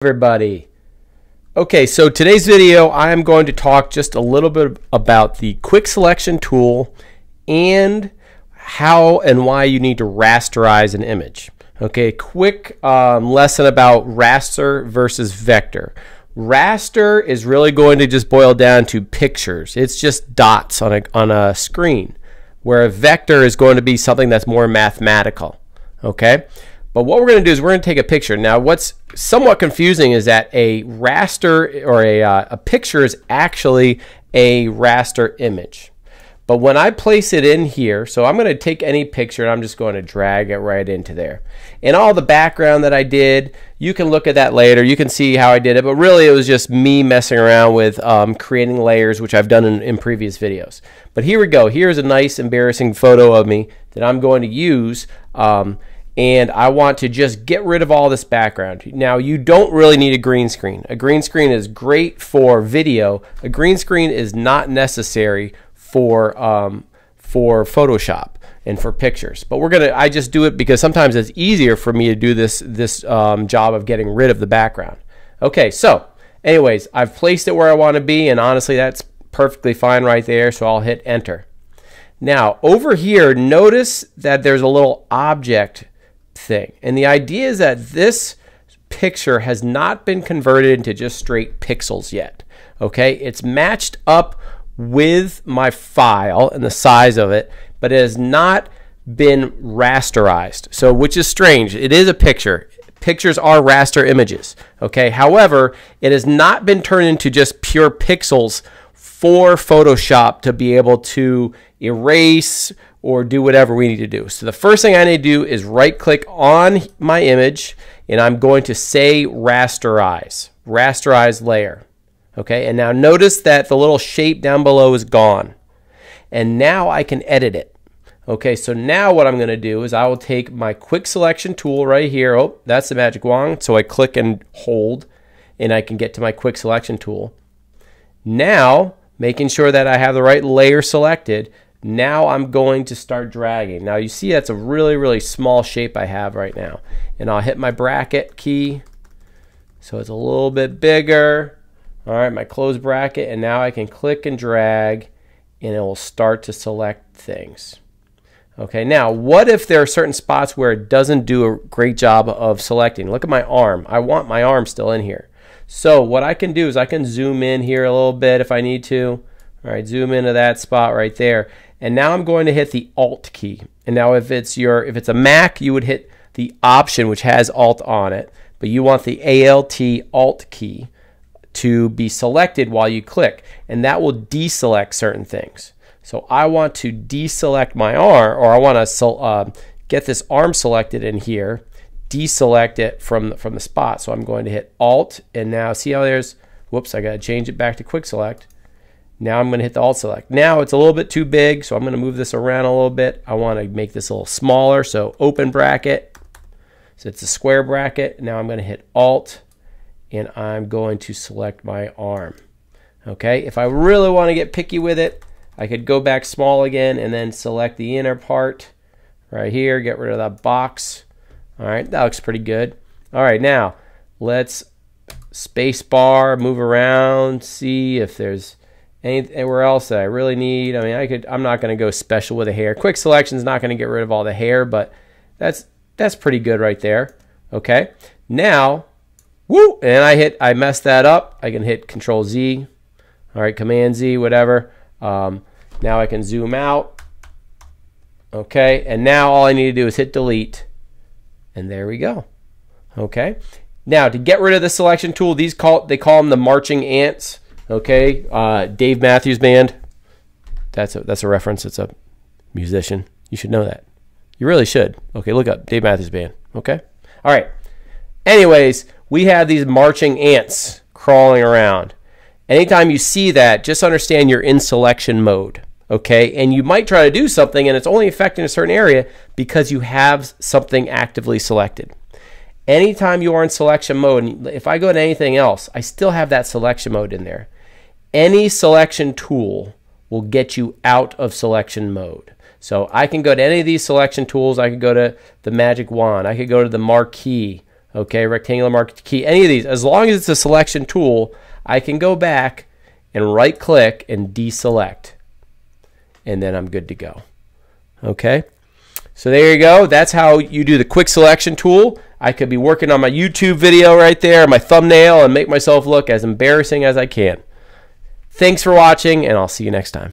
Everybody. Okay, so today's video I am going to talk just a little bit about the quick selection tool and how and why you need to rasterize an image. Okay, quick lesson about raster versus vector. Raster is really going to just boil down to pictures. It's just dots on a screen, where a vector is going to be something that's more mathematical. Okay? But what we're going to do is we're going to take a picture. Now, what's somewhat confusing is that a raster or a picture is actually a raster image. But when I place it in here, so I'm going to take any picture and I'm just going to drag it right into there. And all the background that I did, you can look at that later. You can see how I did it. But really, it was just me messing around with creating layers, which I've done in previous videos. But here we go. Here's a nice, embarrassing photo of me that I'm going to use. And I want to just get rid of all this background. Now, you don't really need a green screen. A green screen is great for video. A green screen is not necessary for Photoshop and for pictures. But I just do it because sometimes it's easier for me to do this job of getting rid of the background. Okay, so anyways, I've placed it where I want to be, and honestly, that's perfectly fine right there, so I'll hit enter. Now, over here, notice that there's a little object thing. And the idea is that this picture has not been converted into just straight pixels yet. Okay, it's matched up with my file and the size of it, but it has not been rasterized. So, which is strange. It is a picture. Pictures are raster images. Okay, however, it has not been turned into just pure pixels for Photoshop to be able to erase or do whatever we need to do. So the first thing I need to do is right click on my image, and I'm going to say rasterize layer. Okay, and now notice that the little shape down below is gone, and now I can edit it. Okay, so now what I'm going to do is I will take my quick selection tool right here. Oh, that's the magic wand. So I click and hold, and I can get to my quick selection tool. Now, making sure that I have the right layer selected, now I'm going to start dragging. Now you see that's a really, really small shape I have right now. And I'll hit my bracket key so it's a little bit bigger. All right, my close bracket, and now I can click and drag and it will start to select things. Okay, now what if there are certain spots where it doesn't do a great job of selecting? Look at my arm. I want my arm still in here. So what I can do is I can zoom in here a little bit if I need to. All right, zoom into that spot right there. And now I'm going to hit the Alt key. And now if it's a Mac, you would hit the Option, which has Alt on it. But you want the Alt key to be selected while you click. And that will deselect certain things. So I want to deselect my arm, or I want to get this arm selected in here, deselect it from the spot. So I'm going to hit Alt, and now see how there's, whoops, I got to change it back to quick select. Now I'm going to hit the Alt select. Now it's a little bit too big, so I'm going to move this around a little bit. I want to make this a little smaller, so open bracket. So it's a square bracket. Now I'm going to hit Alt, and I'm going to select my arm. Okay, if I really want to get picky with it, I could go back small again and then select the inner part right here, get rid of that box. All right, that looks pretty good. All right, now let's space bar, move around, see if there's anywhere else that I really need. I mean, I'm not going to go special with the hair. Quick selection is not going to get rid of all the hair, but that's pretty good right there. Okay, now, woo, and I messed that up. I can hit Control Z. All right, Command Z, whatever. Now I can zoom out. Okay, and now all I need to do is hit delete, and there we go. Okay, now to get rid of the selection tool, they call them the marching ants. Okay, Dave Matthews Band. That's a reference. It's a musician. You should know that. You really should. Okay, look up Dave Matthews Band. Okay, all right. Anyways, we have these marching ants crawling around. Anytime you see that, just understand you're in selection mode. Okay, and you might try to do something and it's only affecting a certain area because you have something actively selected. Anytime you are in selection mode, and if I go to anything else, I still have that selection mode in there. Any selection tool will get you out of selection mode. So I can go to any of these selection tools. I could go to the magic wand. I could go to the marquee. okay, rectangular marquee key, any of these, as long as it's a selection tool, I can go back and right click and deselect, and then I'm good to go. Okay, so there you go. That's how you do the quick selection tool. I could be working on my YouTube video right there, my thumbnail, and make myself look as embarrassing as I can. Thanks for watching, and I'll see you next time.